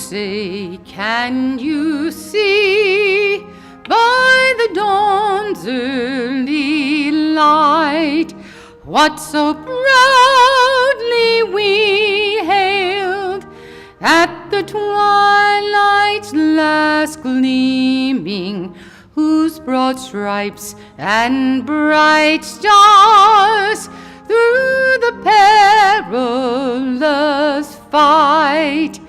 say, can you see by the dawn's early light what so proudly we hailed at the twilight's last gleaming, whose broad stripes and bright stars through the perilous fight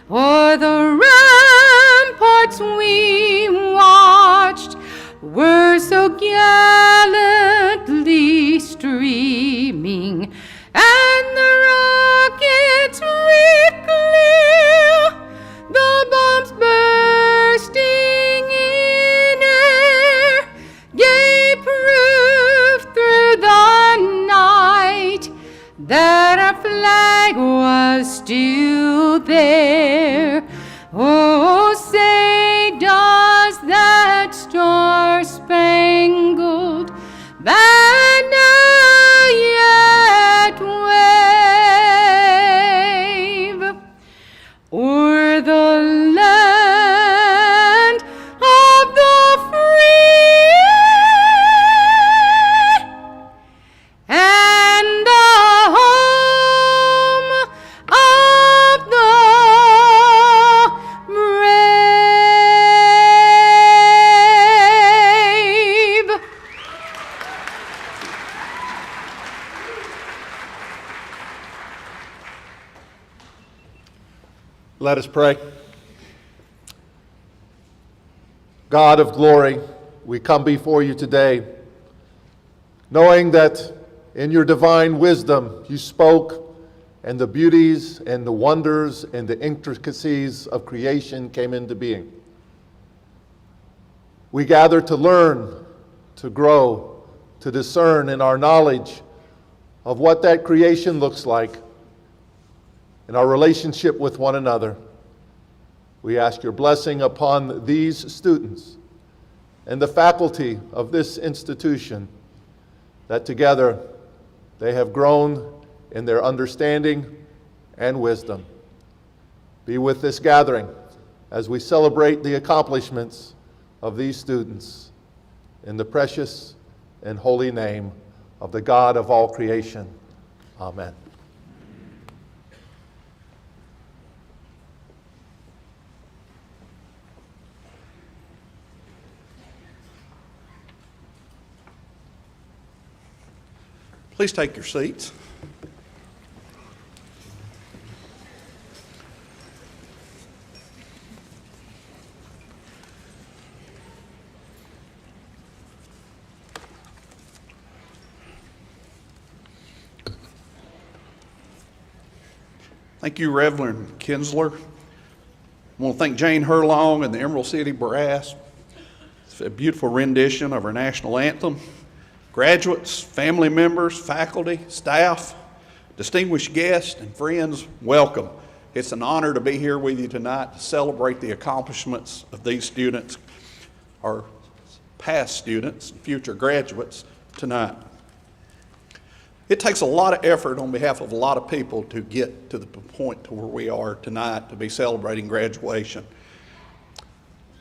o'er the ramparts we watched were so gallantly streaming, and the rockets red clear, the bombs bursting in air, gave proof through the night that our flag was still there. Oh, say, does that star-spangled banner yet wave o'er the land of the free and the home of the brave? Let us pray. God of glory, we come before you today, knowing that in your divine wisdom you spoke, and the beauties and the wonders and the intricacies of creation came into being. We gather to learn, to grow, to discern in our knowledge of what that creation looks like, in our relationship with one another. We ask your blessing upon these students and the faculty of this institution, that together they have grown in their understanding and wisdom. Be with this gathering as we celebrate the accomplishments of these students, in the precious and holy name of the God of all creation. Amen. Please take your seats. Thank you, Reverend Kinsler. I want to thank Jane Herlong and the Emerald City Brass. It's a beautiful rendition of our national anthem. Graduates, family members, faculty, staff, distinguished guests, and friends, welcome. It's an honor to be here with you tonight to celebrate the accomplishments of these students, our past students, and future graduates tonight. It takes a lot of effort on behalf of a lot of people to get to the point to where we are tonight to be celebrating graduation.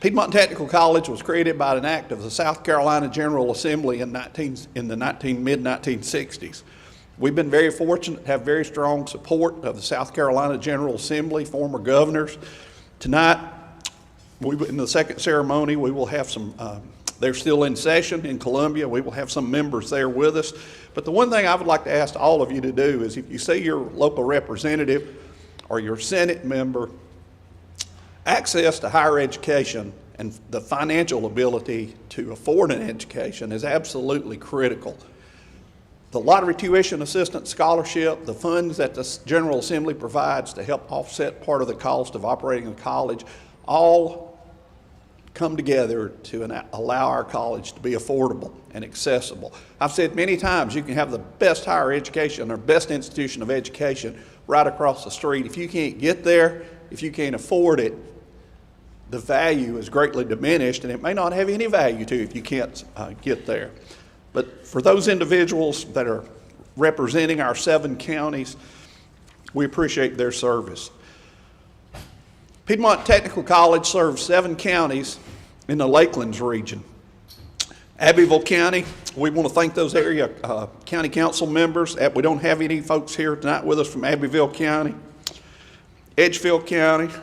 Piedmont Technical College was created by an act of the South Carolina General Assembly in the mid-1960s. We've been very fortunate to have very strong support of the South Carolina General Assembly, former governors. Tonight, in the second ceremony, we will have some, they're still in session in Columbia. We will have some members there with us. But the one thing I would like to ask all of you to do is, if you see your local representative or your Senate member, access to higher education and the financial ability to afford an education is absolutely critical. The lottery tuition assistance scholarship, the funds that the General Assembly provides to help offset part of the cost of operating a college, all come together to allow our college to be affordable and accessible. I've said many times, you can have the best higher education or best institution of education right across the street. If you can't get there, if you can't afford it, the value is greatly diminished, and it may not have any value to you if you can't get there. But for those individuals that are representing our 7 counties, we appreciate their service. Piedmont Technical College serves 7 counties in the Lakelands region. Abbeville County, we want to thank those area county council members. We don't have any folks here tonight with us from Abbeville County. Edgefield County,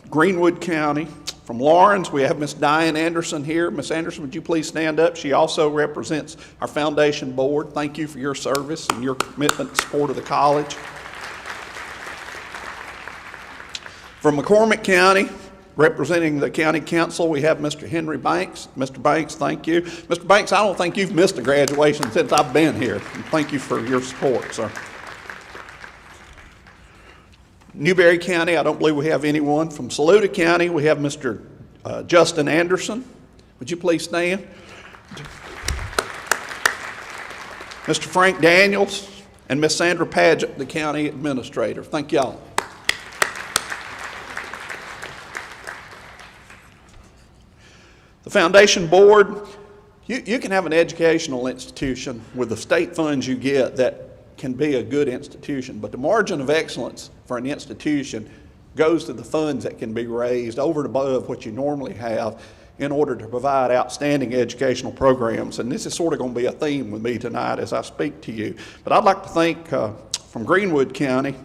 Greenwood County. From Lawrence, we have Miss Diane Anderson here. Miss Anderson, would you please stand up? She also represents our foundation board. Thank you for your service and your commitment and support of the college. From McCormick County, representing the county council, we have Mr. Henry Banks. Mr. Banks, thank you. Mr. Banks, I don't think you've missed a graduation since I've been here. Thank you for your support, sir. Newberry County, I don't believe we have anyone. From Saluda County, we have Mr. Justin Anderson. Would you please stand? Mr. Frank Daniels and Miss Sandra Padgett, the county administrator. Thank y'all. The foundation board, you can have an educational institution with the state funds you get that can be a good institution, but the margin of excellence for an institution goes to the funds that can be raised over and above what you normally have in order to provide outstanding educational programs. And this is sort of going to be a theme with me tonight as I speak to you. But I'd like to thank, from Greenwood County,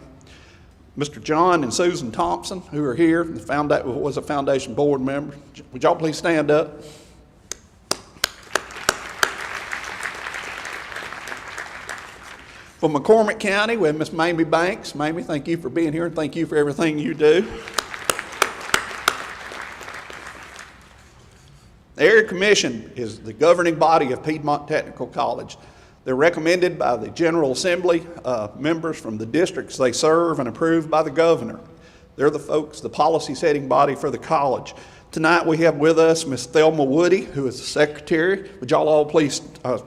Mr. John and Susan Thompson, who are here, was a foundation board member. Would y'all please stand up? From McCormick County, we have Miss Mamie Banks. Mamie, thank you for being here and thank you for everything you do. The Area Commission is the governing body of Piedmont Technical College. They're recommended by the General Assembly members from the districts they serve and approved by the governor. They're the folks, the policy setting body for the college. Tonight we have with us Miss Thelma Woody, who is the secretary. Would y'all all please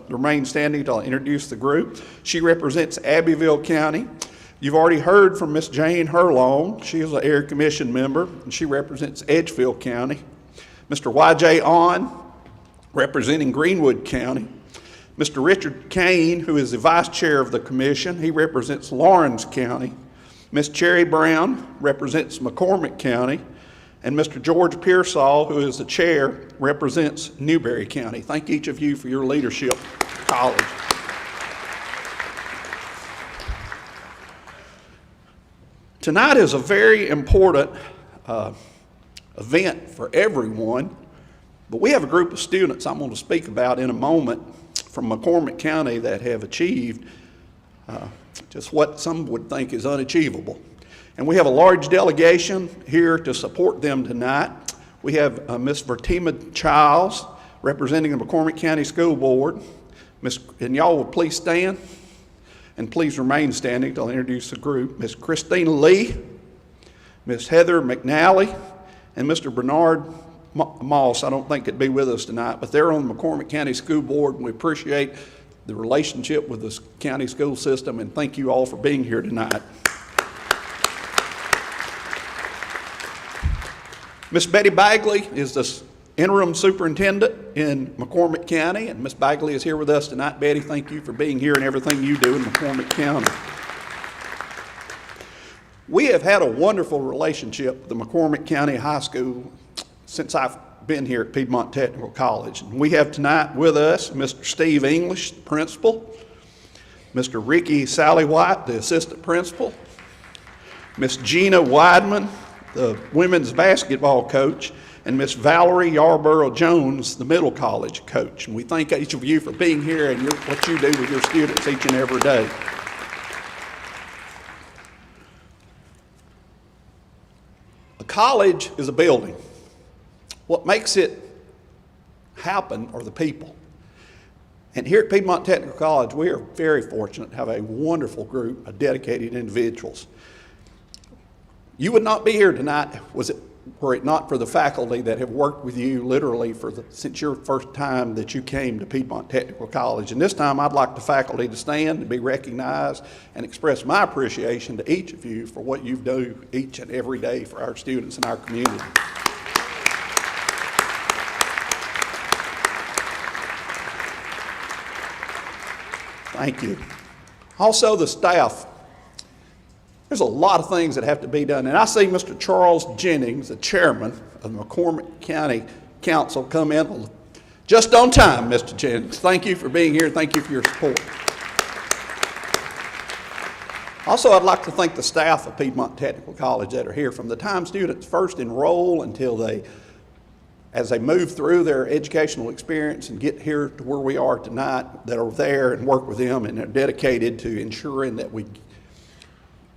remain standing until I introduce the group. She represents Abbeville County. You've already heard from Miss Jane Herlong. She is an Area Commission member, and she represents Edgefield County. Mr. Y.J. On, representing Greenwood County. Mr. Richard Kane, who is the vice chair of the commission, he represents Lawrence County. Miss Cherry Brown represents McCormick County. And Mr. George Pearsall, who is the chair, represents Newberry County. Thank each of you for your leadership at the college. Tonight is a very important event for everyone, but we have a group of students I'm going to speak about in a moment from McCormick County that have achieved just what some would think is unachievable. And we have a large delegation here to support them tonight. We have Miss Vertima Childs representing the McCormick County School Board. And y'all will please stand and please remain standing until I introduce the group. Miss Christina Lee, Miss Heather McNally, and Mr. Bernard Moss. I don't think could be with us tonight, but they're on the McCormick County School Board, and we appreciate the relationship with the county school system, and thank you all for being here tonight. Miss Betty Bagley is the interim superintendent in McCormick County, and Miss Bagley is here with us tonight. Betty, thank you for being here and everything you do in McCormick County. We have had a wonderful relationship with the McCormick County High School since I've been here at Piedmont Technical College. And we have tonight with us Mr. Steve English, the principal, Mr. Ricky Sally White, the assistant principal, Miss Gina Weidman, the women's basketball coach, and Miss Valerie Yarborough Jones, the middle college coach. And we thank each of you for being here and what you do with your students each and every day. A college is a building. What makes it happen are the people. And here at Piedmont Technical College, we are very fortunate to have a wonderful group of dedicated individuals. You would not be here tonight were it not for the faculty that have worked with you literally since your first time that you came to Piedmont Technical College. And this time I'd like the faculty to stand and be recognized and express my appreciation to each of you for what you do each and every day for our students and our community. Thank you. Also the staff. There's a lot of things that have to be done. And I see Mr. Charles Jennings, the chairman of the McCormick County Council, come in just on time, Mr. Jennings. Thank you for being here. Thank you for your support. Also, I'd like to thank the staff of Piedmont Technical College that are here from the time students first enroll until as they move through their educational experience and get here to where we are tonight, that are there and work with them and are dedicated to ensuring that we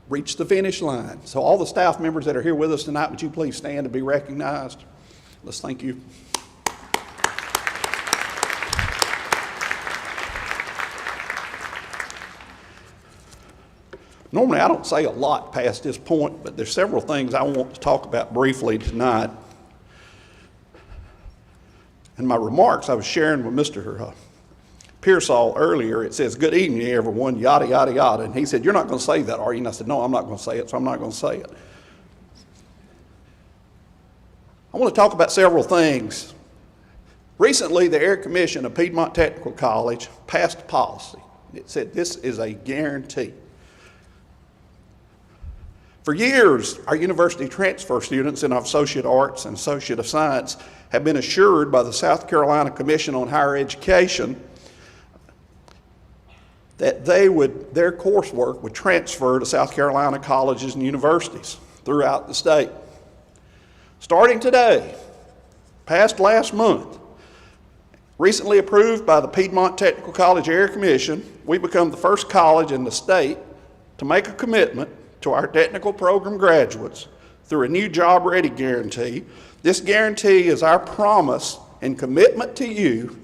reach the finish line. So all the staff members that are here with us tonight, would you please stand to be recognized? Let's thank you. Normally, I don't say a lot past this point, but there's several things I want to talk about briefly tonight. In my remarks, I was sharing with Mr. Pearsall earlier. It says, "Good evening, everyone," yada, yada, yada. And he said, "You're not going to say that, are you?" And I said, "No, I'm not going to say it, so I'm not going to say it." I want to talk about several things. Recently, the Air Commission of Piedmont Technical College passed a policy. It said this is a guarantee. For years, our university transfer students in Associate Arts and Associate of Science have been assured by the South Carolina Commission on Higher Education that their coursework would transfer to South Carolina colleges and universities throughout the state. Starting today, passed last month, recently approved by the Piedmont Technical College Air Commission, we become the first college in the state to make a commitment to our technical program graduates through a new job ready guarantee. This guarantee is our promise and commitment to you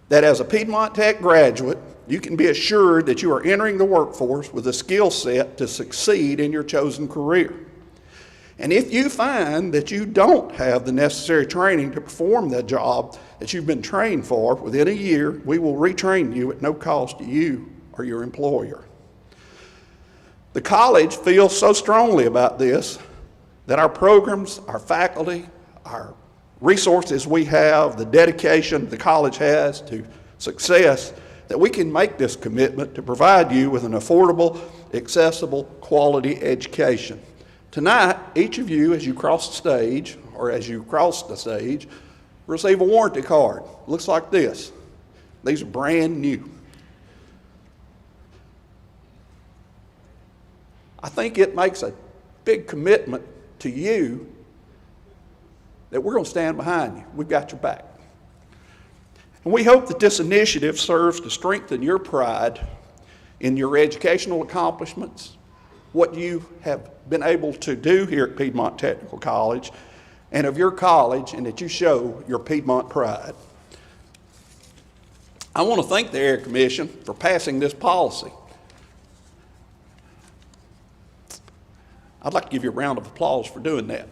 that as a Piedmont Tech graduate, you can be assured that you are entering the workforce with a skill set to succeed in your chosen career. And if you find that you don't have the necessary training to perform the job that you've been trained for within a year, we will retrain you at no cost to you or your employer. The college feels so strongly about this that our programs, our faculty, our resources we have, the dedication the college has to success, that we can make this commitment to provide you with an affordable, accessible, quality education. Tonight, each of you, as you cross the stage, or as you cross the stage, receive a warranty card. Looks like this. These are brand new. I think it makes a big commitment to you that we're going to stand behind you. We've got your back. And we hope that this initiative serves to strengthen your pride in your educational accomplishments, what you have been able to do here at Piedmont Technical College, and of your college, and that you show your Piedmont pride. I want to thank the Air Commission for passing this policy. I'd like to give you a round of applause for doing that.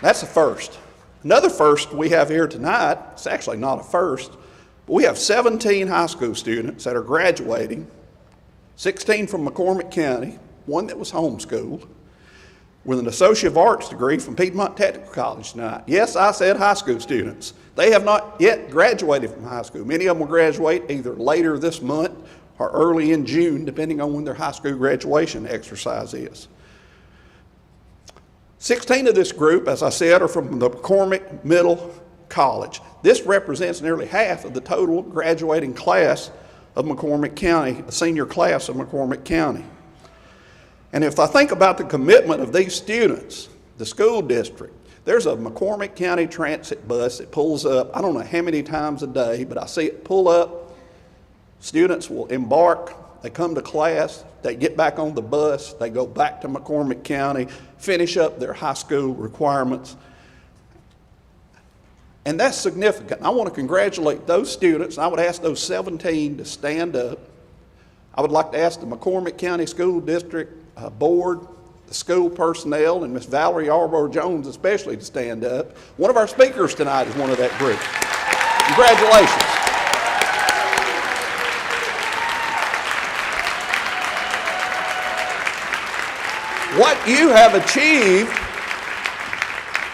That's a first. Another first we have here tonight, it's actually not a first, but we have 17 high school students that are graduating, 16 from McCormick County, one that was homeschooled, with an Associate of Arts degree from Piedmont Technical College tonight. Yes, I said high school students. They have not yet graduated from high school. Many of them will graduate either later this month or early in June, depending on when their high school graduation exercise is. 16 of this group, as I said, are from the McCormick Middle College. This represents nearly half of the total graduating class of McCormick County, a senior class of McCormick County. And if I think about the commitment of these students, the school district, there's a McCormick County transit bus that pulls up, I don't know how many times a day, but I see it pull up. Students will embark, they come to class, they get back on the bus, they go back to McCormick County, finish up their high school requirements. And that's significant. I want to congratulate those students. I would ask those 17 to stand up. I would like to ask the McCormick County School District Board, the school personnel, and Miss Valerie Arbor Jones especially to stand up. One of our speakers tonight is one of that group. Congratulations. What you have achieved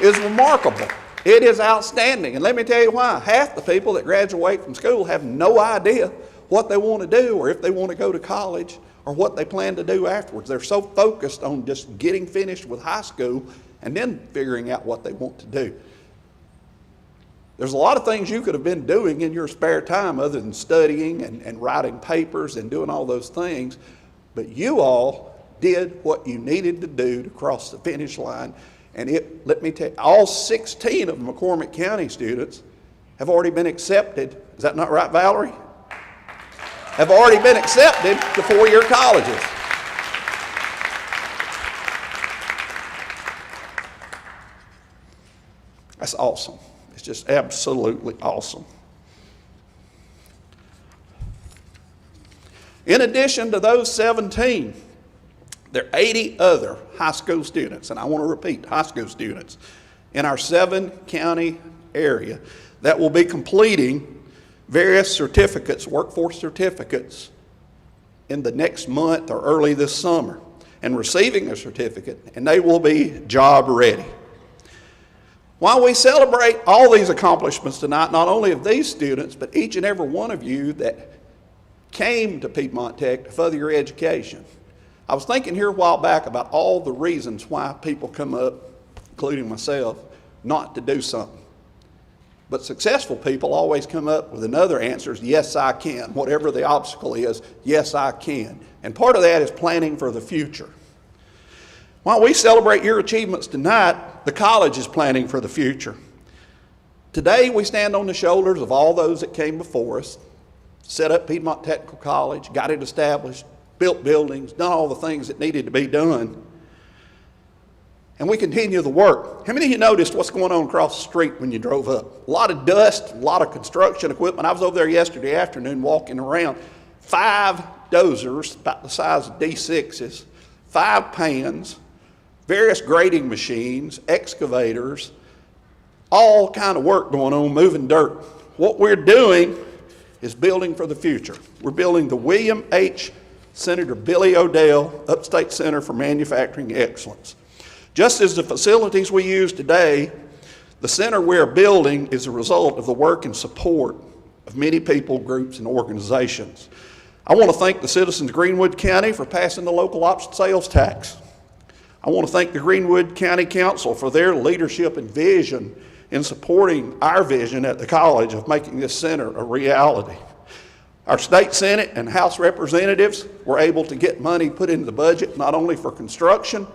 is remarkable. It is outstanding. And let me tell you why. Half the people that graduate from school have no idea what they want to do or if they want to go to college or what they plan to do afterwards. They're so focused on just getting finished with high school and then figuring out what they want to do. There's a lot of things you could have been doing in your spare time other than studying and writing papers and doing all those things, but you all did what you needed to do to cross the finish line. And let me tell you, all 16 of McCormick County students have already been accepted. Is that not right, Valerie? Have already been accepted to four-year colleges. That's awesome. It's just absolutely awesome. In addition to those 17, there are 80 other high school students, and I want to repeat, high school students, in our 7-county area that will be completing various certificates, workforce certificates, in the next month or early this summer, and receiving a certificate, and they will be job ready. While we celebrate all these accomplishments tonight, not only of these students, but each and every one of you that came to Piedmont Tech to further your education, I was thinking here a while back about all the reasons why people come up, including myself, not to do something. But successful people always come up with another answer, yes, I can. Whatever the obstacle is, yes, I can. And part of that is planning for the future. While we celebrate your achievements tonight, the college is planning for the future. Today, we stand on the shoulders of all those that came before us, set up Piedmont Technical College, got it established, built buildings, done all the things that needed to be done. And we continue the work. How many of you noticed what's going on across the street when you drove up? A lot of dust, a lot of construction equipment. I was over there yesterday afternoon walking around. 5 dozers, about the size of D6s, 5 pans, various grading machines, excavators, all kind of work going on, moving dirt. What we're doing is building for the future. We're building the William H. Senator Billy Odell Upstate Center for Manufacturing Excellence. Just as the facilities we use today, the center we're building is a result of the work and support of many people, groups, and organizations. I want to thank the citizens of Greenwood County for passing the local option sales tax. I want to thank the Greenwood County Council for their leadership and vision in supporting our vision at the college of making this center a reality. Our state Senate and House representatives were able to get money put into the budget not only for construction,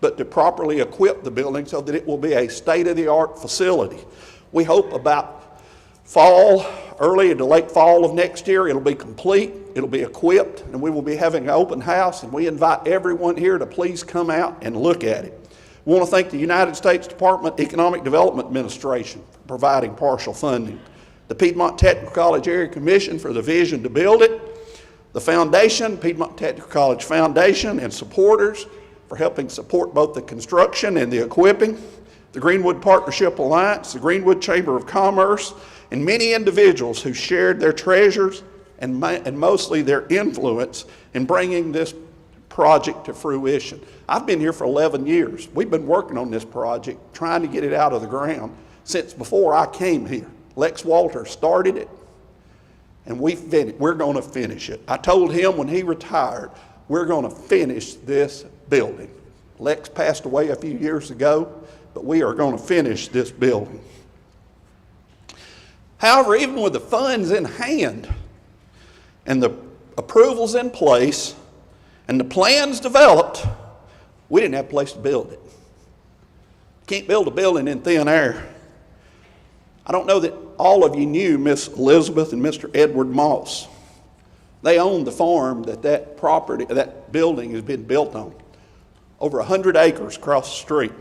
but to properly equip the building so that it will be a state-of-the-art facility. We hope about fall, early to late fall of next year, it'll be complete, it'll be equipped, and we will be having an open house, and we invite everyone here to please come out and look at it. We want to thank the United States Department of Economic Development Administration for providing partial funding, the Piedmont Technical College Area Commission for the vision to build it, the foundation, Piedmont Technical College Foundation, and supporters for helping support both the construction and the equipping, the Greenwood Partnership Alliance, the Greenwood Chamber of Commerce, and many individuals who shared their treasures and mostly their influence in bringing this project to fruition. I've been here for 11 years. We've been working on this project, trying to get it out of the ground since before I came here. Lex Walter started it, and we're going to finish it. I told him when he retired, we're going to finish this building. Lex passed away a few years ago, but we are going to finish this building. However, even with the funds in hand and the approvals in place and the plans developed, we didn't have a place to build it. You can't build a building in thin air. I don't know that all of you knew Miss Elizabeth and Mr. Edward Moss. They own the farm that building has been built on. Over 100 acres across the street.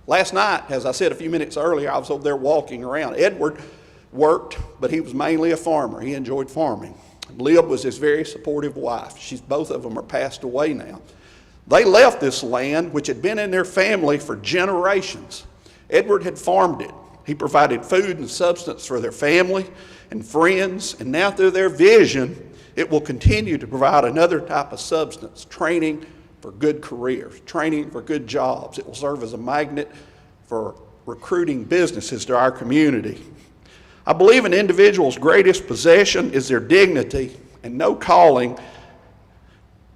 Last night, as I said a few minutes earlier, I was over there walking around. Edward worked, but he was mainly a farmer. He enjoyed farming. Lib was his very supportive wife. Both of them are passed away now. They left this land, which had been in their family for generations. Edward had farmed it. He provided food and substance for their family and friends, and now through their vision, it will continue to provide another type of substance, training for good careers, training for good jobs. It will serve as a magnet for recruiting businesses to our community. I believe an individual's greatest possession is their dignity, and no calling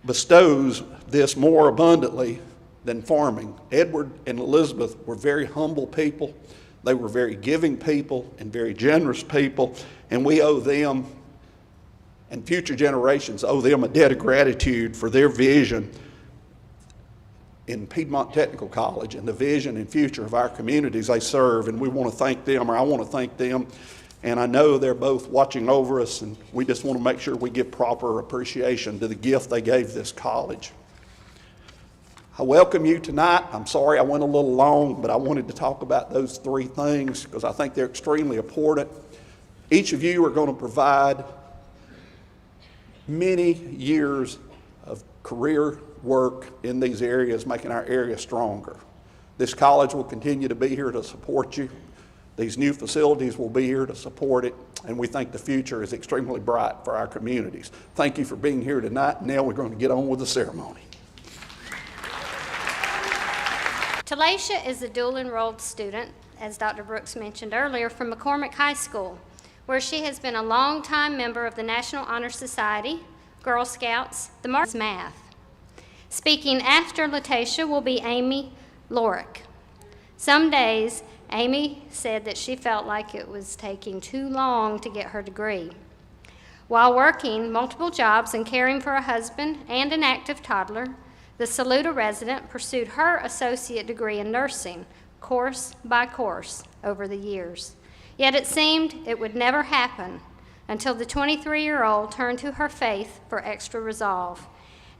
bestows this more abundantly than farming. Edward and Elizabeth were very humble people. They were very giving people and very generous people, and we owe them, and future generations owe them, a debt of gratitude for their vision in Piedmont Technical College and the vision and future of our communities they serve. And we want to thank them, or I want to thank them, and I know they're both watching over us, and we just want to make sure we give proper appreciation to the gift they gave this college. I welcome you tonight. I'm sorry I went a little long, but I wanted to talk about those three things because I think they're extremely important. Each of you are going to provide many years of career work in these areas, making our area stronger. This college will continue to be here to support you. These new facilities will be here to support it, and we think the future is extremely bright for our communities. Thank you for being here tonight. Now we're going to get on with the ceremony. Talacia is a dual-enrolled student, as Dr. Brooks mentioned earlier, from McCormick High School, where she has been a long-time member of the National Honor Society, Girl Scouts, the Math. Speaking after Latacia will be Amy Lorick. Some days, Amy said that she felt like it was taking too long to get her degree. While working multiple jobs and caring for a husband and an active toddler, the Saluda resident pursued her associate degree in nursing, course by course, over the years. Yet it seemed it would never happen until the 23-year-old turned to her faith for extra resolve.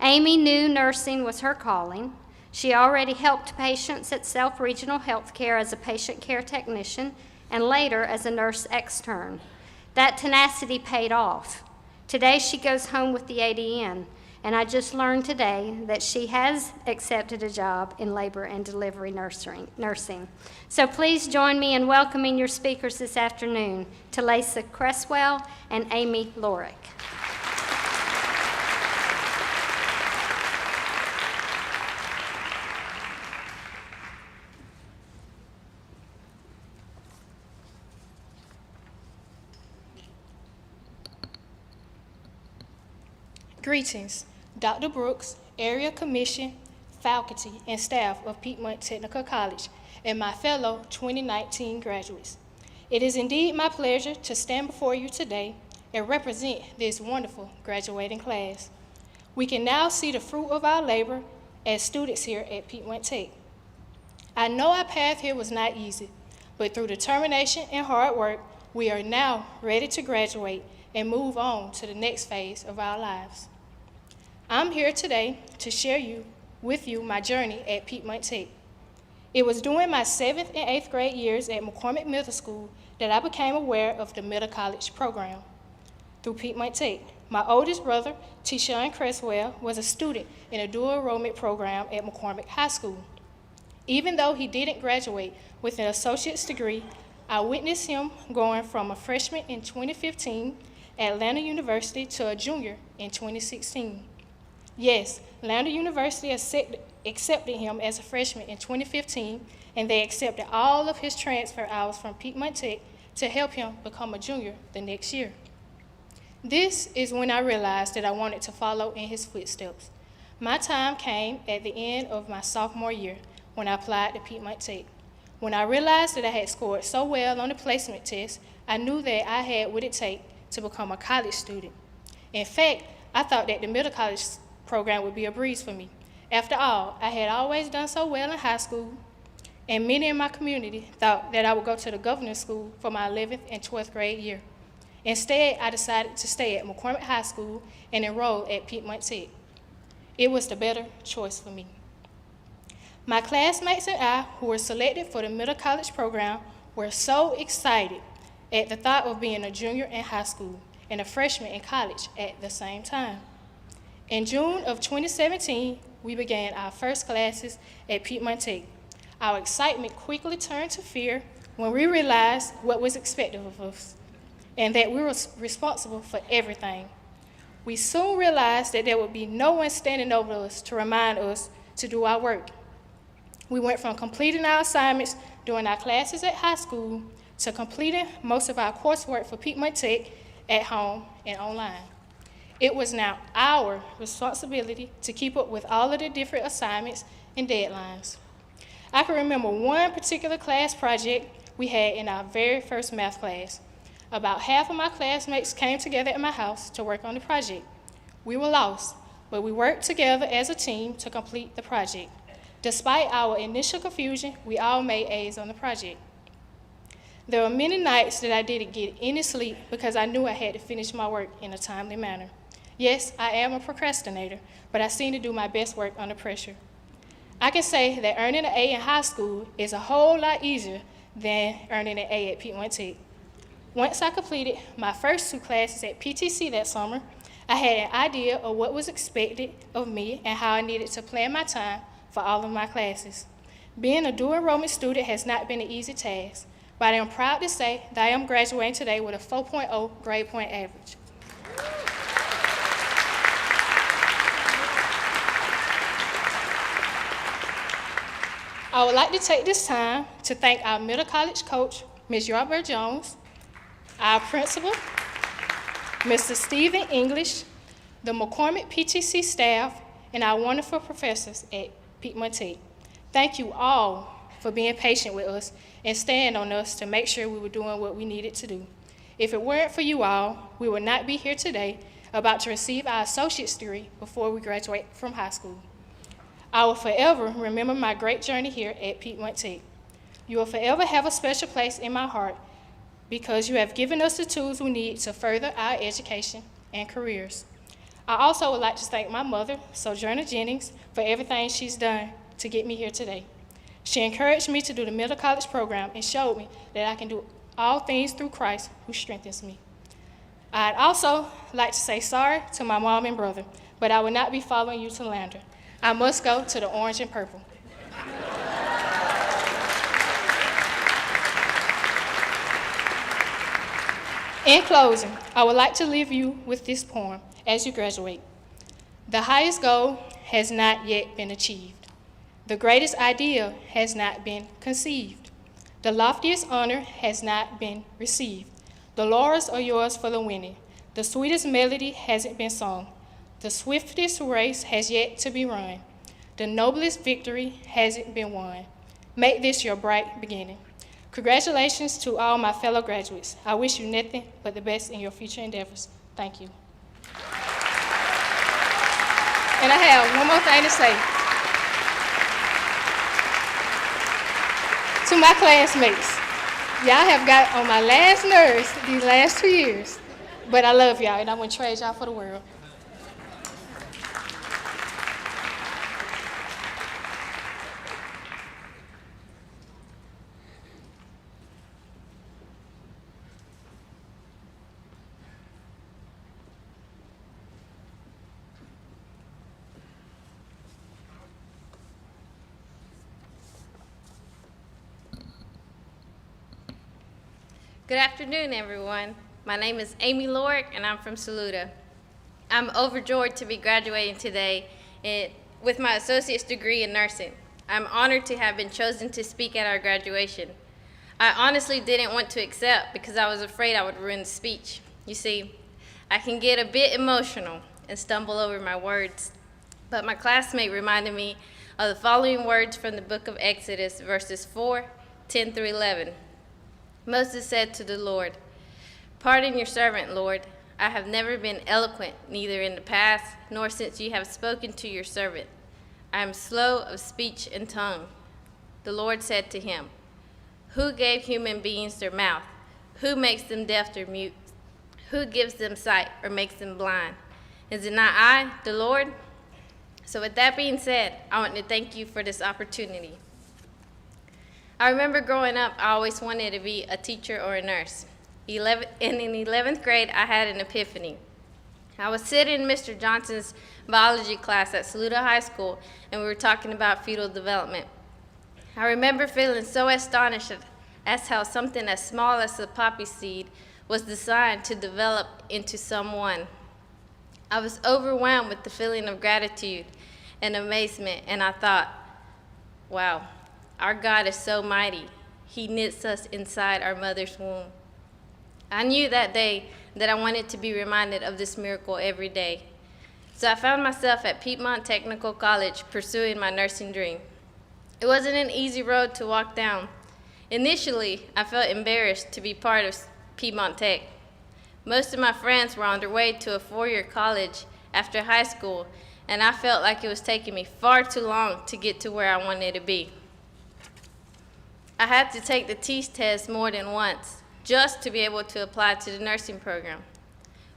Amy knew nursing was her calling. She already helped patients at Self Regional Healthcare as a patient care technician and later as a nurse extern. That tenacity paid off. Today she goes home with the ADN, and I just learned today that she has accepted a job in labor and delivery nursing. So please join me in welcoming your speakers this afternoon, Talacia Cresswell and Amy Lorick. Greetings, Dr. Brooks, Area Commission, faculty, and staff of Piedmont Technical College, and my fellow 2019 graduates. It is indeed my pleasure to stand before you today and represent this wonderful graduating class. We can now see the fruit of our labor as students here at Piedmont Tech. I know our path here was not easy, but through determination and hard work, we are now ready to graduate and move on to the next phase of our lives. I'm here today to share with you my journey at Piedmont Tech. It was during my 7th and 8th grade years at McCormick Middle School that I became aware of the middle college program. Through Piedmont Tech, my oldest brother, Tishawn Cresswell, was a student in a dual enrollment program at McCormick High School. Even though he didn't graduate with an associate's degree, I witnessed him going from a freshman in 2015 at Atlanta University to a junior in 2016. Yes, Atlanta University accepted him as a freshman in 2015, and they accepted all of his transfer hours from Piedmont Tech to help him become a junior the next year. This is when I realized that I wanted to follow in his footsteps. My time came at the end of my sophomore year when I applied to Piedmont Tech. When I realized that I had scored so well on the placement test, I knew that I had what it takes to become a college student. In fact, I thought that the middle college program would be a breeze for me. After all, I had always done so well in high school, and many in my community thought that I would go to the governor's school for my 11th and 12th grade year. Instead, I decided to stay at McCormick High School and enroll at Piedmont Tech. It was the better choice for me. My classmates and I, who were selected for the middle college program, were so excited at the thought of being a junior in high school and a freshman in college at the same time. In June of 2017, we began our first classes at Piedmont Tech. Our excitement quickly turned to fear when we realized what was expected of us and that we were responsible for everything. We soon realized that there would be no one standing over us to remind us to do our work. We went from completing our assignments during our classes at high school to completing most of our coursework for Piedmont Tech at home and online. It was now our responsibility to keep up with all of the different assignments and deadlines. I can remember one particular class project we had in our very first math class. About half of my classmates came together at my house to work on the project. We were lost, but we worked together as a team to complete the project. Despite our initial confusion, we all made A's on the project. There were many nights that I didn't get any sleep because I knew I had to finish my work in a timely manner. Yes, I am a procrastinator, but I seem to do my best work under pressure. I can say that earning an A in high school is a whole lot easier than earning an A at Piedmont Tech. Once I completed my first 2 classes at PTC that summer, I had an idea of what was expected of me and how I needed to plan my time for all of my classes. Being a dual enrollment student has not been an easy task, but I am proud to say that I am graduating today with a 4.0 grade point average. I would like to take this time to thank our middle college coach, Ms. Yarborough Jones, our principal, Mr. Stephen English, the McCormick PTC staff, and our wonderful professors at Piedmont Tech. Thank you all for being patient with us and staying on us to make sure we were doing what we needed to do. If it weren't for you all, we would not be here today about to receive our associate's degree before we graduate from high school. I will forever remember my great journey here at Piedmont Tech. You will forever have a special place in my heart because you have given us the tools we need to further our education and careers. I also would like to thank my mother, Sojourner Jennings, for everything she's done to get me here today. She encouraged me to do the middle college program and showed me that I can do all things through Christ who strengthens me. I'd also like to say sorry to my mom and brother, but I will not be following you to Lander. I must go to the orange and purple. In closing, I would like to leave you with this poem as you graduate. The highest goal has not yet been achieved. The greatest idea has not been conceived. The loftiest honor has not been received. The laurels are yours for the winning. The sweetest melody hasn't been sung. The swiftest race has yet to be run. The noblest victory hasn't been won. Make this your bright beginning. Congratulations to all my fellow graduates. I wish you nothing but the best in your future endeavors. Thank you. And I have one more thing to say. To my classmates, y'all have got on my last nerves these last 2 years, but I love y'all and I wouldn't trade y'all for the world. Good afternoon, everyone. My name is Amy Lorick, and I'm from Saluda. I'm overjoyed to be graduating today with my associate's degree in nursing. I'm honored to have been chosen to speak at our graduation. I honestly didn't want to accept because I was afraid I would ruin the speech. You see, I can get a bit emotional and stumble over my words, but my classmate reminded me of the following words from the book of Exodus, verses 4:10 through 11. Moses said to the Lord, "Pardon your servant, Lord. I have never been eloquent, neither in the past nor since you have spoken to your servant. I am slow of speech and tongue." The Lord said to him, "Who gave human beings their mouth? Who makes them deaf or mute? Who gives them sight or makes them blind? Is it not I, the Lord?" So with that being said, I want to thank you for this opportunity. I remember growing up, I always wanted to be a teacher or a nurse. And in 11th grade, I had an epiphany. I was sitting in Mr. Johnson's biology class at Saluda High School, and we were talking about fetal development. I remember feeling so astonished at how something as small as a poppy seed was designed to develop into someone. I was overwhelmed with the feeling of gratitude and amazement, and I thought, wow, our God is so mighty. He knits us inside our mother's womb. I knew that day that I wanted to be reminded of this miracle every day. So I found myself at Piedmont Technical College pursuing my nursing dream. It wasn't an easy road to walk down. Initially, I felt embarrassed to be part of Piedmont Tech. Most of my friends were on their way to a four-year college after high school, and I felt like it was taking me far too long to get to where I wanted to be. I had to take the TEAS test more than once just to be able to apply to the nursing program.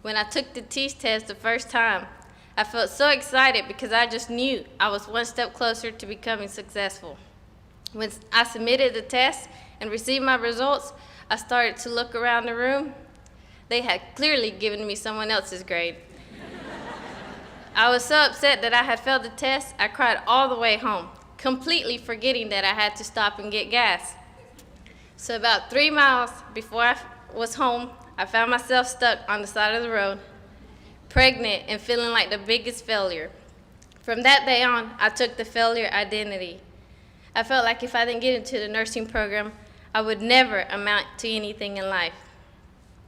When I took the TEAS test the first time, I felt so excited because I just knew I was one step closer to becoming successful. When I submitted the test and received my results, I started to look around the room. They had clearly given me someone else's grade. I was so upset that I had failed the test, I cried all the way home, completely forgetting that I had to stop and get gas. So about 3 miles before I was home, I found myself stuck on the side of the road, pregnant and feeling like the biggest failure. From that day on, I took the failure identity. I felt like if I didn't get into the nursing program, I would never amount to anything in life.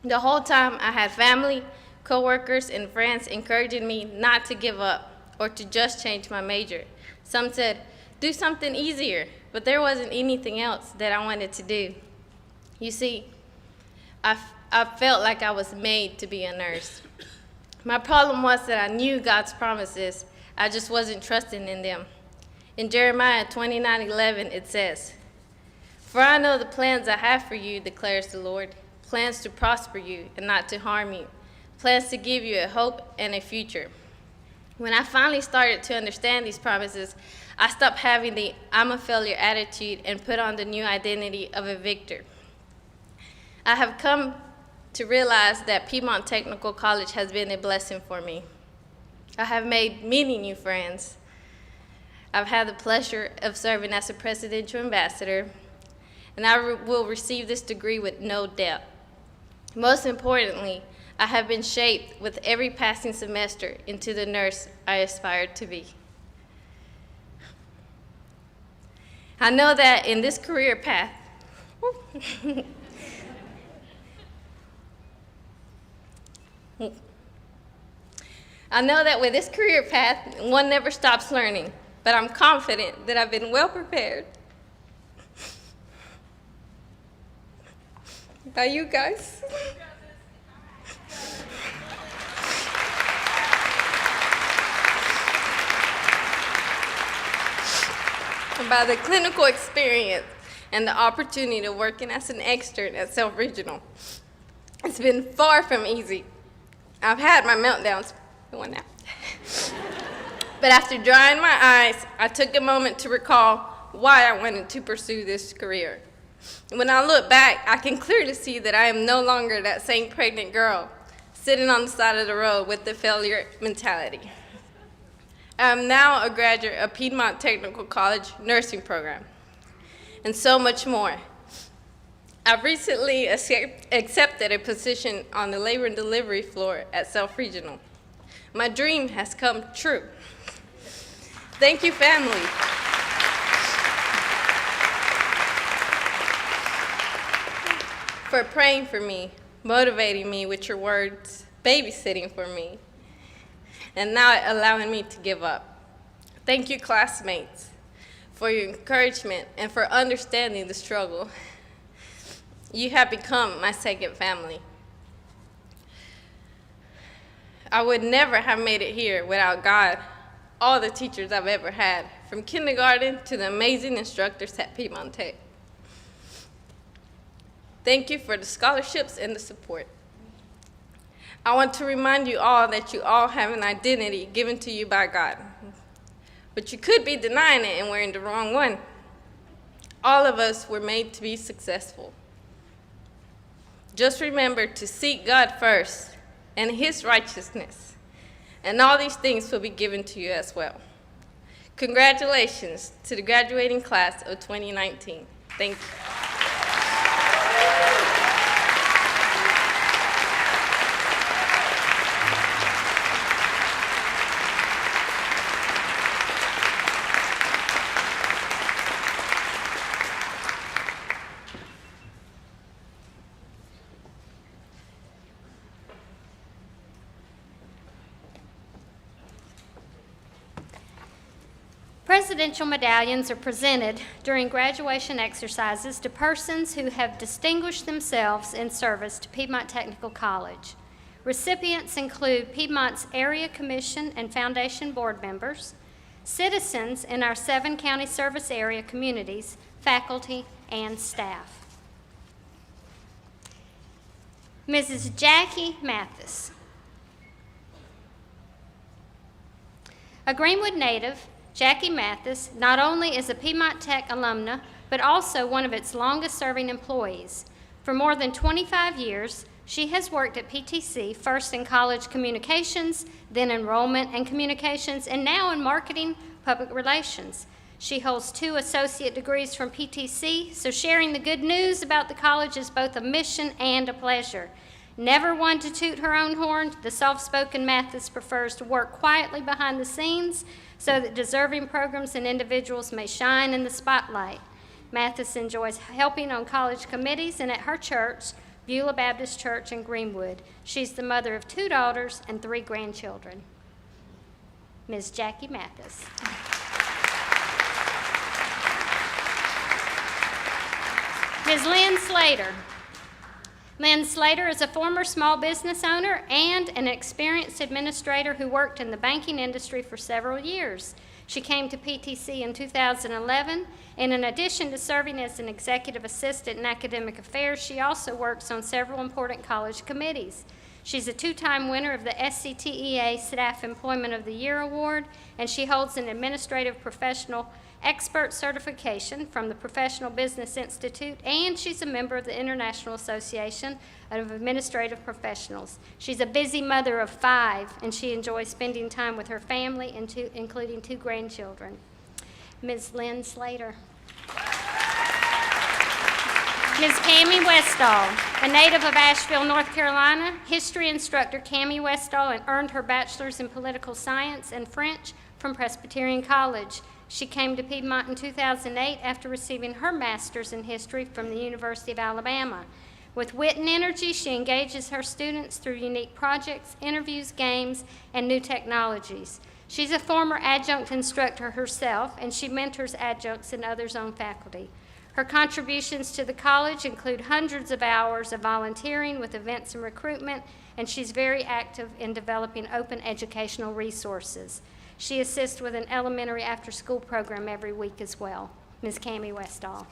The whole time, I had family, coworkers, and friends encouraging me not to give up or to just change my major. Some said, do something easier, but there wasn't anything else that I wanted to do. You see, I felt like I was made to be a nurse. My problem was that I knew God's promises, I just wasn't trusting in them. In Jeremiah 29:11, it says, "For I know the plans I have for you, declares the Lord, plans to prosper you and not to harm you, plans to give you a hope and a future." When I finally started to understand these promises, I stopped having the I'm a failure attitude and put on the new identity of a victor. I have come to realize that Piedmont Technical College has been a blessing for me. I have made many new friends. I've had the pleasure of serving as a presidential ambassador, and I will receive this degree with no debt. Most importantly, I have been shaped with every passing semester into the nurse I aspired to be. I know that in this career path, I know that with this career path, one never stops learning, but I'm confident that I've been well prepared by you guys. And by the clinical experience and the opportunity of working as an extern at South Regional. It's been far from easy. I've had my meltdowns. One now. But after drying my eyes, I took a moment to recall why I wanted to pursue this career. When I look back, I can clearly see that I am no longer that same pregnant girl sitting on the side of the road with the failure mentality. I am now a graduate of Piedmont Technical College nursing program, and so much more. I've recently accepted a position on the labor and delivery floor at South Regional. My dream has come true. Thank you, family. For praying for me, motivating me with your words, babysitting for me, and now allowing me to give up. Thank you, classmates, for your encouragement and for understanding the struggle. You have become my second family. I would never have made it here without God, all the teachers I've ever had, from kindergarten to the amazing instructors at Piedmont Tech. Thank you for the scholarships and the support. I want to remind you all that you all have an identity given to you by God, but you could be denying it and wearing the wrong one. All of us were made to be successful. Just remember to seek God first and His righteousness, and all these things will be given to you as well. Congratulations to the graduating class of 2019. Thank you. Presidential medallions are presented during graduation exercises to persons who have distinguished themselves in service to Piedmont Technical College. Recipients include Piedmont's Area Commission and Foundation board members, citizens in our 7 county service area communities, faculty, and staff. Mrs. Jackie Mathis. A Greenwood native, Jackie Mathis not only is a Piedmont Tech alumna, but also one of its longest-serving employees. For more than 25 years, she has worked at PTC, first in college communications, then enrollment and communications, and now in marketing public relations. She holds 2 associate degrees from PTC, so sharing the good news about the college is both a mission and a pleasure. Never one to toot her own horn, the soft-spoken Mathis prefers to work quietly behind the scenes so that deserving programs and individuals may shine in the spotlight. Mathis enjoys helping on college committees and at her church, Beulah Baptist Church in Greenwood. She's the mother of 2 daughters and 3 grandchildren. Ms. Jackie Mathis. Ms. Lynn Slater. Lynn Slater is a former small business owner and an experienced administrator who worked in the banking industry for several years. She came to PTC in 2011, and in addition to serving as an executive assistant in academic affairs, she also works on several important college committees. She's a 2-time winner of the SCTEA Staff Employment of the Year Award, and she holds an administrative professional expert certification from the Professional Business Institute, and she's a member of the International Association of Administrative Professionals. She's a busy mother of 5, and she enjoys spending time with her family, including 2 grandchildren. Ms. Lynn Slater. Ms. Cammie Westall, a native of Asheville, North Carolina, history instructor Cammie Westall earned her bachelor's in political science and French from Presbyterian College. She came to Piedmont in 2008 after receiving her master's in history from the University of Alabama. With wit and energy, she engages her students through unique projects, interviews, games, and new technologies. She's a former adjunct instructor herself, and she mentors adjuncts and others on faculty. Her contributions to the college include hundreds of hours of volunteering with events and recruitment, and she's very active in developing open educational resources. She assists with an elementary after-school program every week as well. Ms. Cammie Westall.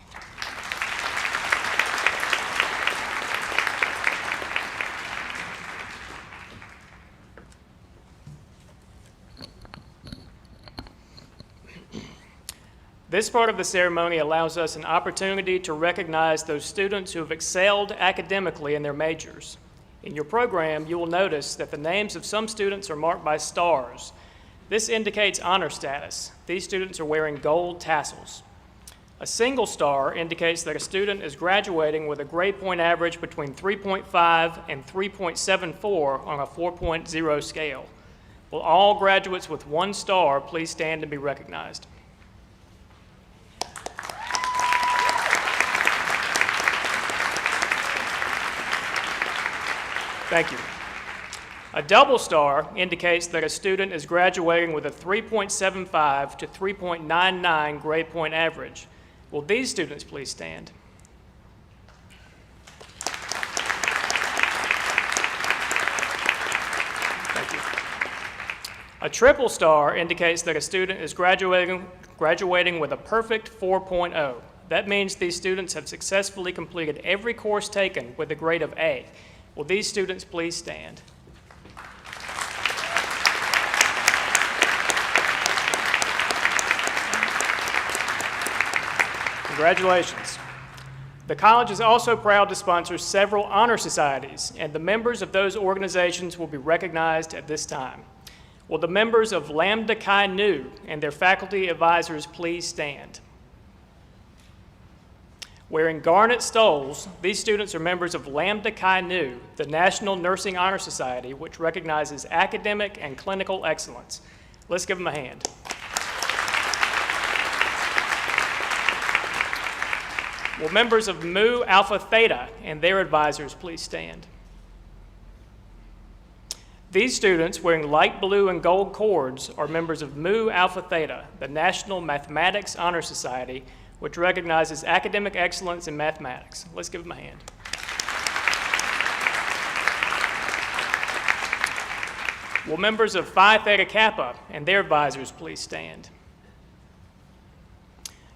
This part of the ceremony allows us an opportunity to recognize those students who have excelled academically in their majors. In your program, you will notice that the names of some students are marked by stars. This indicates honor status. These students are wearing gold tassels. A single star indicates that a student is graduating with a grade point average between 3.5 and 3.74 on a 4.0 scale. Will all graduates with 1 star please stand and be recognized? Thank you. A double star indicates that a student is graduating with a 3.75 to 3.99 grade point average. Will these students please stand? Thank you. A triple star indicates that a student is graduating with a perfect 4.0. That means these students have successfully completed every course taken with a grade of A. Will these students please stand? Congratulations. The college is also proud to sponsor several honor societies, and the members of those organizations will be recognized at this time. Will the members of Lambda Chi Nu and their faculty advisors please stand? Wearing garnet stoles, these students are members of Lambda Chi Nu, the National Nursing Honor Society, which recognizes academic and clinical excellence. Let's give them a hand. Will members of Mu Alpha Theta and their advisors please stand? These students wearing light blue and gold cords are members of Mu Alpha Theta, the National Mathematics Honor Society, which recognizes academic excellence in mathematics. Let's give them a hand. Will members of Phi Theta Kappa and their advisors please stand?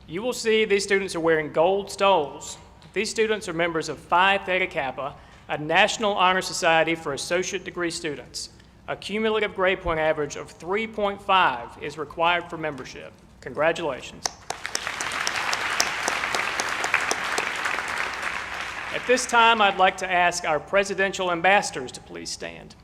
You will see these students are wearing gold stoles. These students are members of Phi Theta Kappa, a National Honor Society for associate degree students. A cumulative grade point average of 3.5 is required for membership. Congratulations. At this time, I'd like to ask our presidential ambassadors to please stand.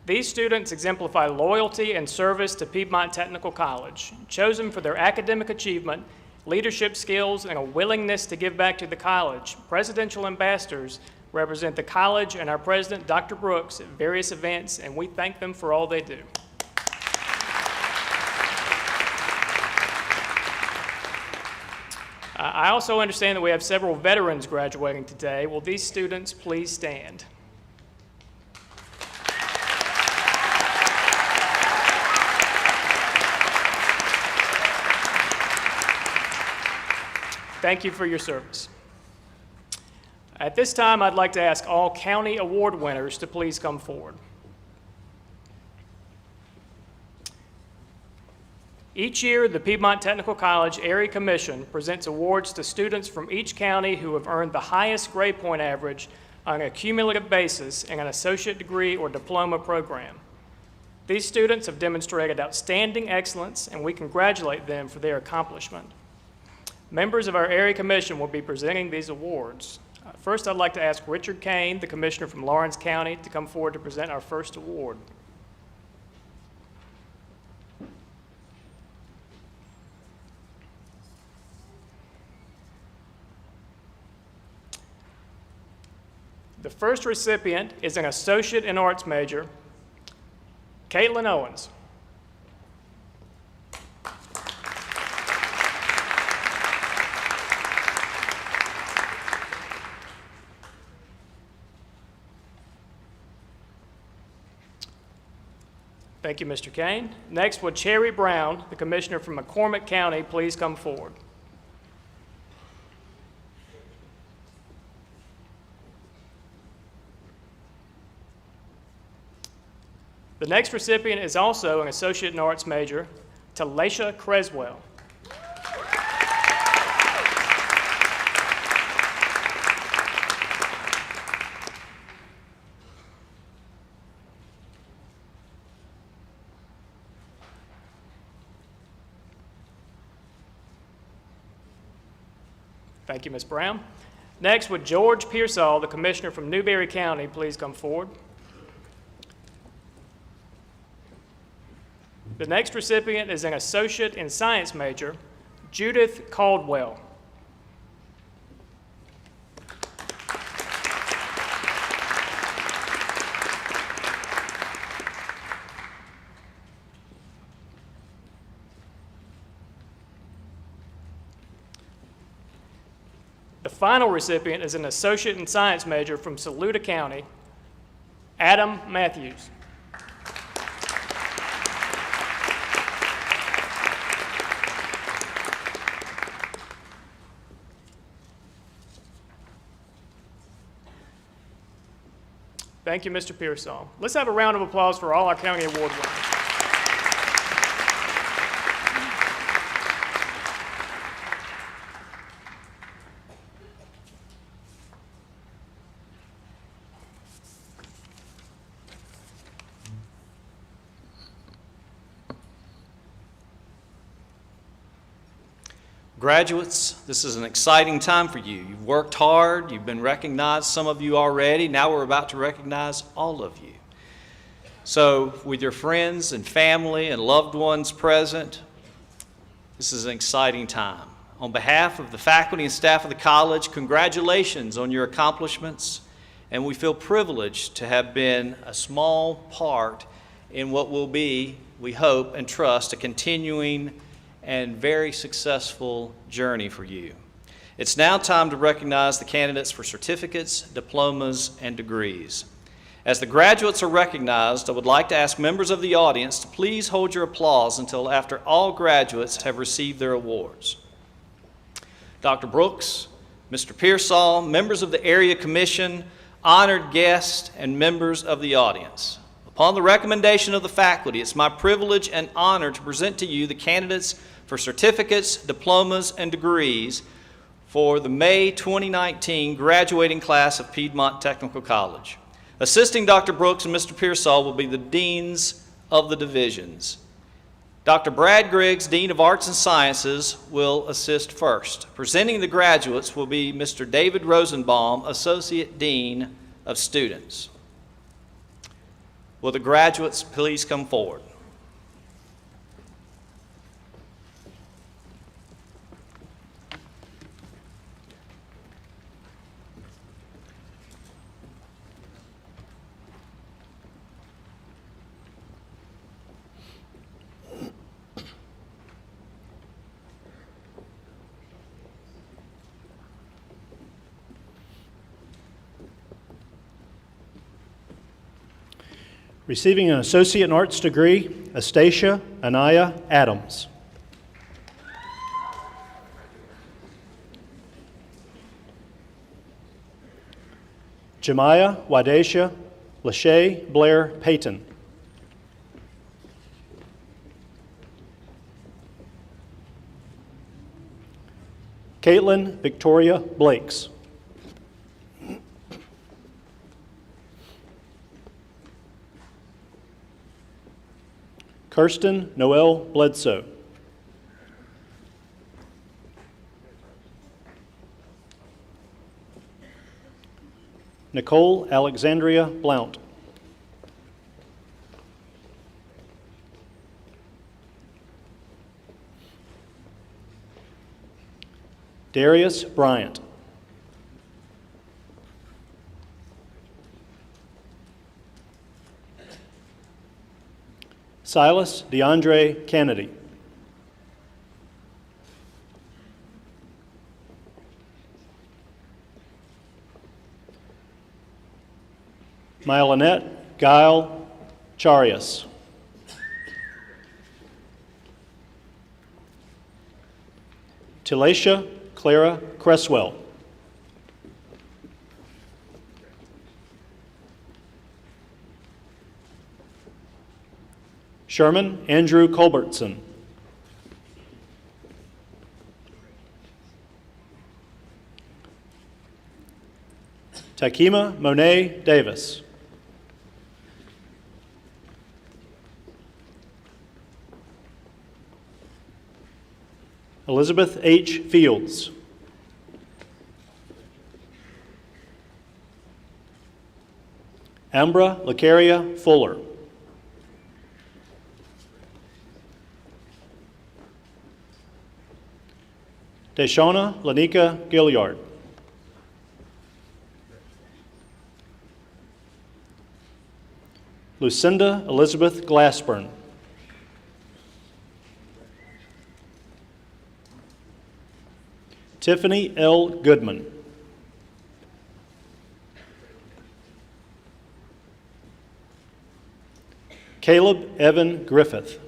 These students exemplify loyalty and service to Piedmont Technical College, chosen for their academic achievement, leadership skills, and a willingness to give back to the college. Presidential ambassadors represent the college and our president, Dr. Brooks, at various events, and we thank them for all they do. I also understand that we have several veterans graduating today. Will these students please stand? Thank you for your service. At this time, I'd like to ask all county award winners to please come forward. Each year, the Piedmont Technical College Area Commission presents awards to students from each county who have earned the highest grade point average on a cumulative basis in an associate degree or diploma program. These students have demonstrated outstanding excellence, and we congratulate them for their accomplishment. Members of our area commission will be presenting these awards. First, I'd like to ask Richard Kane, the commissioner from Lawrence County, to come forward to present our first award. The first recipient is an associate in arts major, Caitlin Owens. Thank you, Mr. Kane. Next, would Cherry Brown, the commissioner from McCormick County, please come forward? The next recipient is also an associate in arts major, Talasha Creswell. Thank you, Ms. Brown. Next, would George Pearsall, the commissioner from Newberry County, please come forward? The next recipient is an associate in science major, Judith Caldwell. The final recipient is an associate in science major from Saluda County, Adam Matthews. Thank you, Mr. Pearsall. Let's have a round of applause for all our county award winners. Graduates, this is an exciting time for you. You've worked hard, you've been recognized, some of you already. Now we're about to recognize all of you. So with your friends and family and loved ones present, this is an exciting time. On behalf of the faculty and staff of the college, congratulations on your accomplishments, and we feel privileged to have been a small part in what will be, we hope and trust, a continuing and very successful journey for you. It's now time to recognize the candidates for certificates, diplomas, and degrees. As the graduates are recognized, I would like to ask members of the audience to please hold your applause until after all graduates have received their awards. Dr. Brooks, Mr. Pearsall, members of the Area Commission, honored guests, and members of the audience. Upon the recommendation of the faculty, it's my privilege and honor to present to you the candidates for certificates, diplomas, and degrees for the May 2019 graduating class of Piedmont Technical College. Assisting Dr. Brooks and Mr. Pearsall will be the deans of the divisions. Dr. Brad Griggs, Dean of Arts and Sciences, will assist first. Presenting the graduates will be Mr. David Rosenbaum, Associate Dean of Students. Will the graduates please come forward? Receiving an Associate in Arts degree, Astacia Anaya Adams. Jemiah Wadesha Lachey Blair Payton. Caitlin Victoria Blakes. Kirsten Noel Bledsoe. Nicole Alexandria Blount. Darius Bryant. Silas DeAndre Kennedy. Mylonette Guile Charias. Tilacia Clara Cresswell. Sherman Andrew Culbertson. Takima Monet Davis. Elizabeth H. Fields. Ambra Lacaria Fuller. Deshauna Lanika Gilliard. Lucinda Elizabeth Glassburn. Tiffany L. Goodman. Caleb Evan Griffith.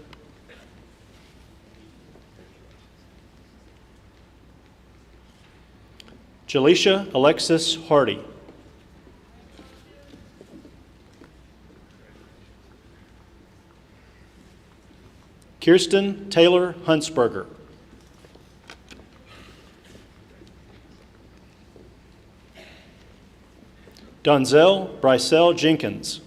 Jaleisha Alexis Hardy. Kirsten Taylor Huntsberger. Donzel Brycel Jenkins.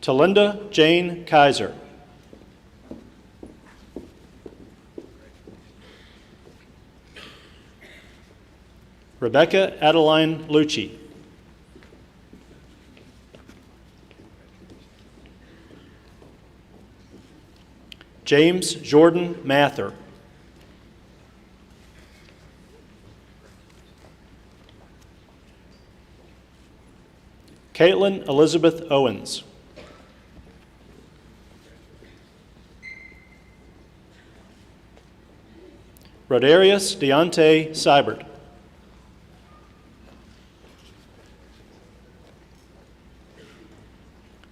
Talinda Jane Kaiser. Rebecca Adeline Lucci. James Jordan Mather. Caitlin Elizabeth Owens. Rodarius Deontay Seibert.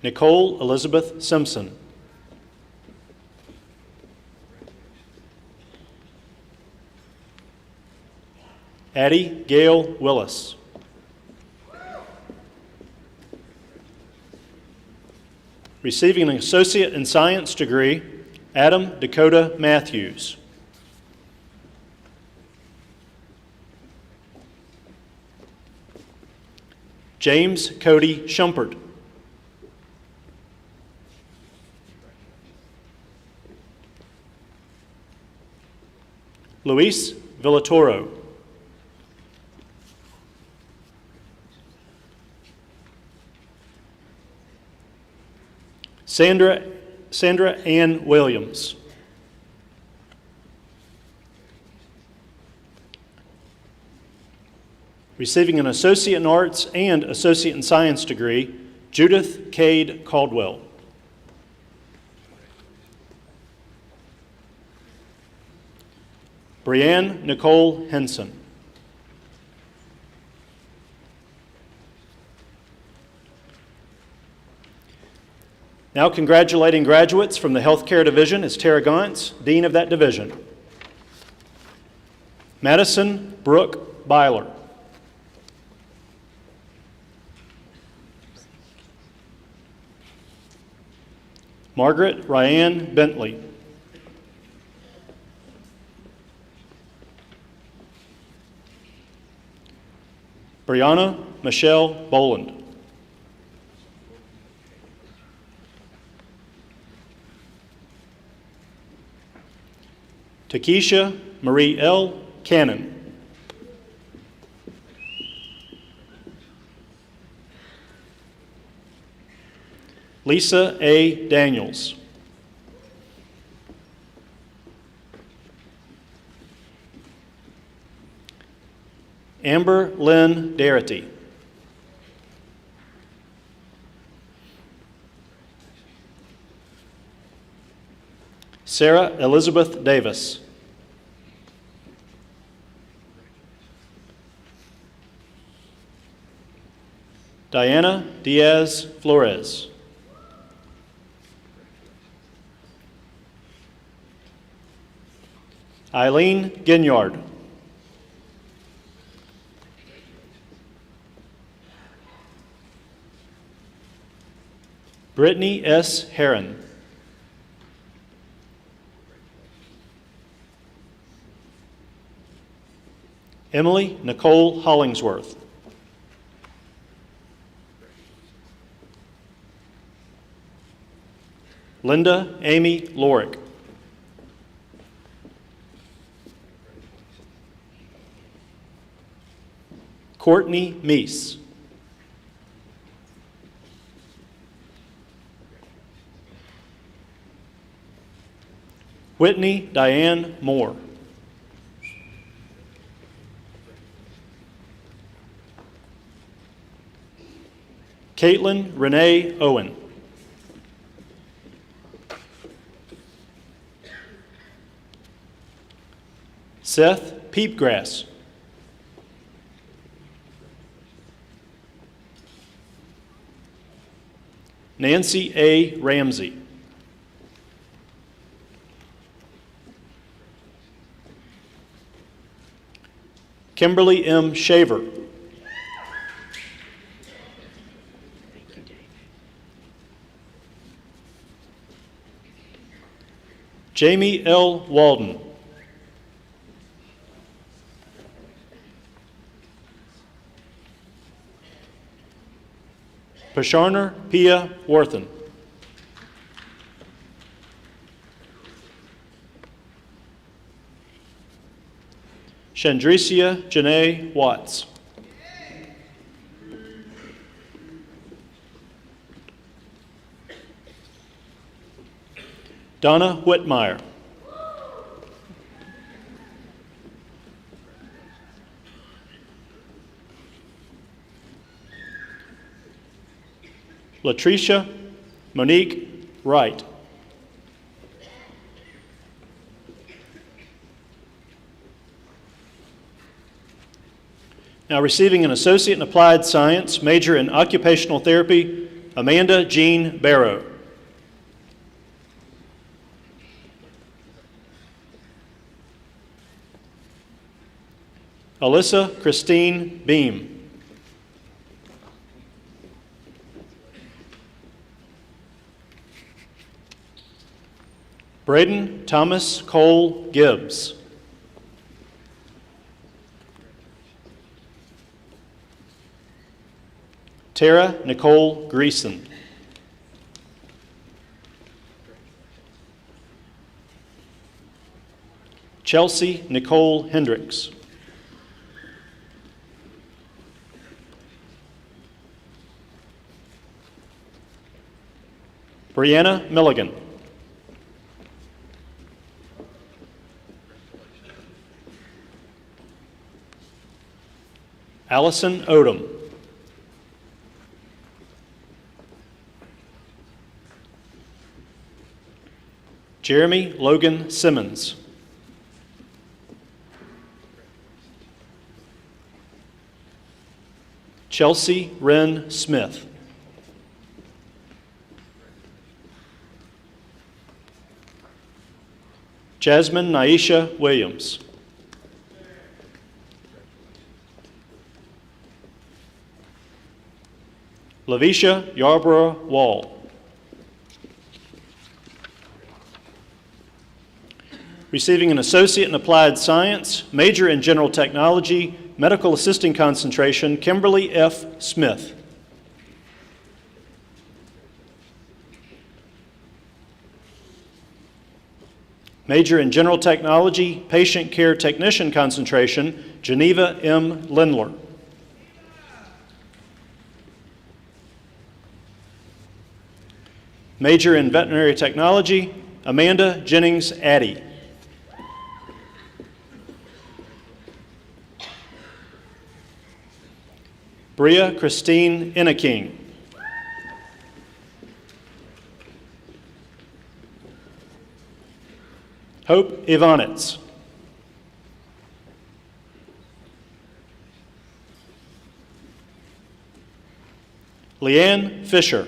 Nicole Elizabeth Simpson. Addie Gail Willis. Receiving an Associate in Science degree, Adam Dakota Matthews. James Cody Schumpert. Luis Villatoro. Sandra Ann Williams. Receiving an Associate in Arts and Associate in Science degree, Judith Cade Caldwell. Brianne Nicole Henson. Now congratulating graduates from the Healthcare Division is Tara Gauntz, Dean of that division. Madison Brooke Byler. Margaret Ryan Bentley. Brianna Michelle Boland. Takesha Marie L. Cannon. Lisa A. Daniels. Amber Lynn Darity. Sarah Elizabeth Davis. Diana Diaz Flores. Eileen Ginyard. Brittany S. Heron. Emily Nicole Hollingsworth. Linda Amy Lorick. Courtney Meese. Whitney Diane Moore. Caitlin Renee Owen. Seth Peepgrass. Nancy A. Ramsey. Kimberly M. Shaver. Jamie L. Walden. Pasharner Pia Worthen. Chandricia Janae Watts. Donna Whitmire. Latricia Monique Wright. Now receiving an Associate in Applied Science, major in Occupational Therapy, Amanda Jean Barrow. Alyssa Christine Beam. Braden Thomas Cole Gibbs. Tara Nicole Greason. Chelsea Nicole Hendricks. Brianna Milligan. Allison Odom. Jeremy Logan Simmons. Chelsea Wren Smith. Jasmine Naisha Williams. Lavisha Yarborough Wall. Receiving an Associate in Applied Science, major in General Technology, Medical Assisting concentration, Kimberly F. Smith. Major in General Technology, Patient Care Technician concentration, Geneva M. Lindler. Major in Veterinary Technology, Amanda Jennings Addy. Bria Christine Inneking. Hope Ivanitz. Leanne Fisher.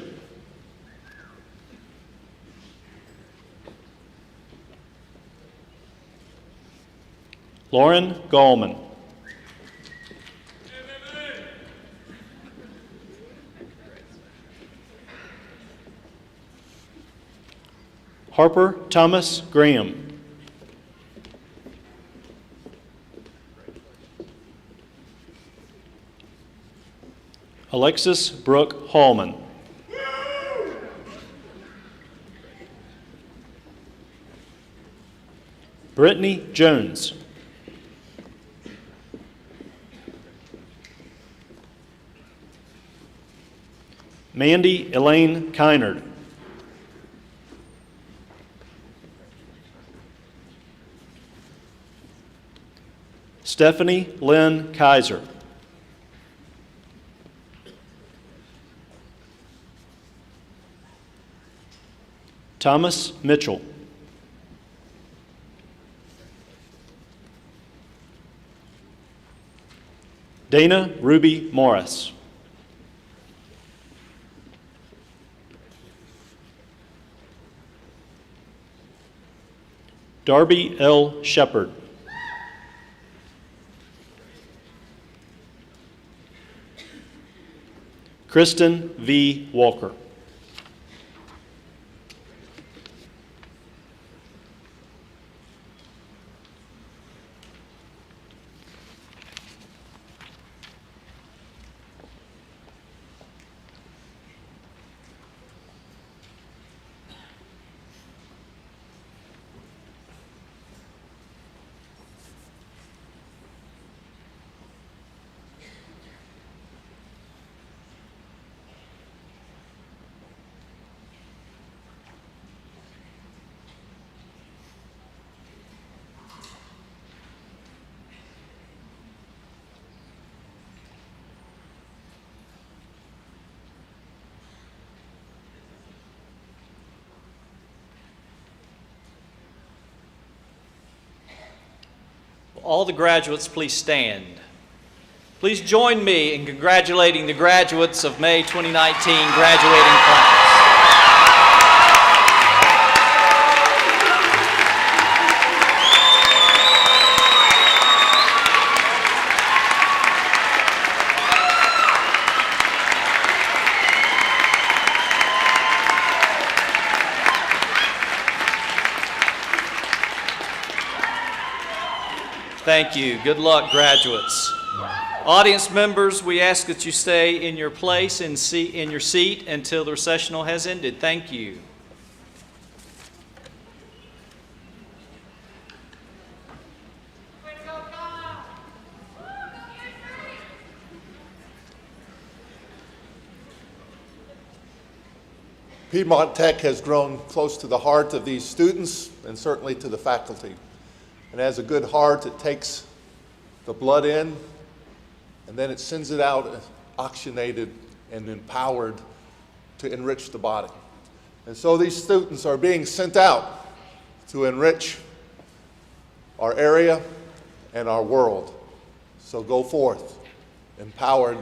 Lauren Gallman. Harper Thomas Graham. Alexis Brooke Hallman. Brittany Jones. Mandy Elaine Kynard. Stephanie Lynn Kaiser. Thomas Mitchell. Dana Ruby Morris. Darby L. Shepard. Kristen V. Walker. All the graduates, please stand. Please join me in congratulating the graduates of May 2019 graduating class. Thank you. Good luck, graduates. Audience members, we ask that you stay in your place and in your seat until the recessional has ended. Thank you. Piedmont Tech has grown close to the heart of these students and certainly to the faculty. And as a good heart, it takes the blood in and then it sends it out oxygenated and empowered to enrich the body. And so these students are being sent out to enrich our area and our world. So go forth, empowered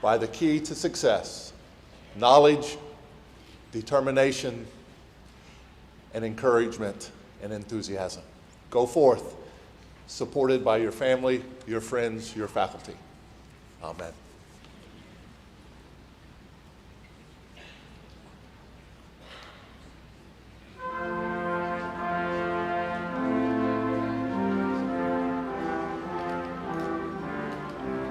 by the key to success: knowledge, determination, and encouragement and enthusiasm. Go forth, supported by your family, your friends, your faculty. Amen.